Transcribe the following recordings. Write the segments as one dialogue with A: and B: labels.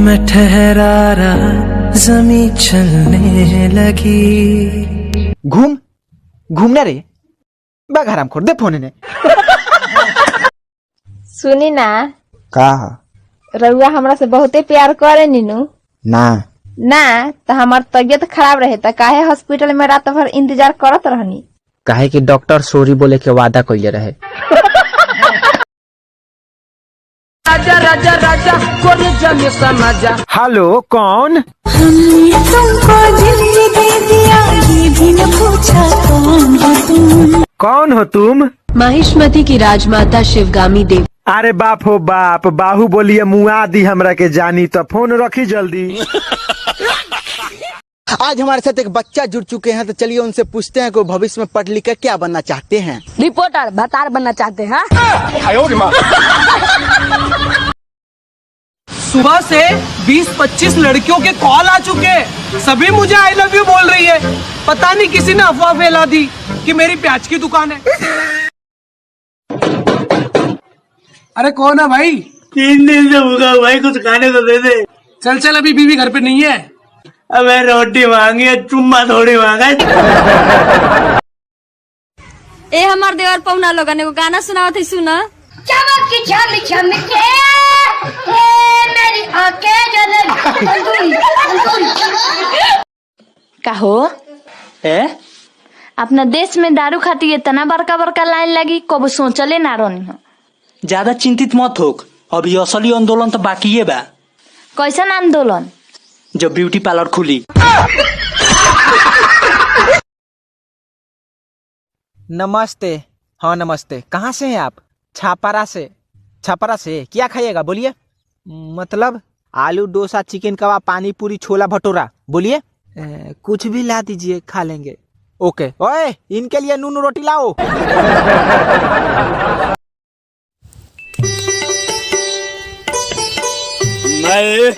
A: मैं ठहरा रहा, जमी चलने लगी।
B: घूमना रे बा हराम खोर दे फोन ने।
C: सुनी ना,
B: का
C: रउआ हमरा से बहुते प्यार करे नीनू
B: ना
C: ना, तो हमार तबियत खराब रहे तो काहे हॉस्पिटल में रात भर इंतजार करत रहनी।
B: काहे कि डॉक्टर सॉरी बोले के वादा कइले रहे।
A: राजा राजा राजा कोरे जमे समाजा।
D: हेलो कौन?
E: हमने तुमको दिल दे दिया, ये भी न पूछा कौन हो तुम।
D: कौन हो तुम?
F: माहिष्मती की राजमाता शिवगामी देवी।
D: अरे बाप हो बाप, बाहु बोलिए मुआ दी हमरा के जानी तो फोन रखी जल्दी।
G: आज हमारे साथ एक बच्चा जुड़ चुके हैं, तो चलिए उनसे पूछते हैं कि भविष्य में पढ़ लिख कर क्या बनना चाहते हैं।
F: रिपोर्टर भतार बनना चाहते हैं।
H: सुबह से 20-25 लड़कियों के कॉल आ चुके, सभी मुझे आई लव यू बोल रही है। पता नहीं किसी ने अफवाह फैला दी कि मेरी प्याज की दुकान है। अरे कौन है भाई?
I: 3 दिन से भूखा भाई, कुछ खाने को दे दे।
H: चल चल, अभी बीवी घर पे नहीं है।
I: अबे रोटी मांगी है, चुम्मा थोड़ी मांगा।
F: ए हमार देवर पौना लोगन एगो गाना सुनावत है, सुना।
E: चमक की झम झमके मेरी आंखें जलन।
J: कहो अपना देश में दारू खाती इतना बड़का बड़का लाइन लगी, कब सोचले ना रहनी हो।
I: ज्यादा चिंतित मत हो, अभी असली आंदोलन तो बाकी है बा।
J: कैसन आंदोलन?
I: जब ब्यूटी पार्लर खुली।
B: नमस्ते। हाँ नमस्ते। कहाँ से हैं आप? छापरा से। छापरा से क्या खाइएगा बोलिए? मतलब आलू डोसा, चिकन कबाब, पानी पूरी, छोला भटूरा। बोलिए कुछ भी ला दीजिए, खा लेंगे। ओके। ओए इनके लिए नून रोटी लाओ।
I: मैं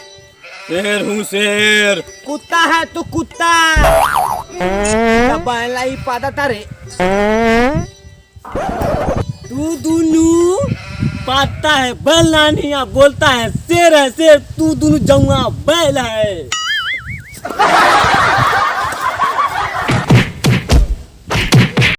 I: शेर हूँ शेर।
B: कुत्ता है तो कुत्ता। बैला ही पादा तारे।
I: तू दुनू पाता है बैल नहीं, बोलता है शेर है शेर। तू दोनों जमुआ बैल है।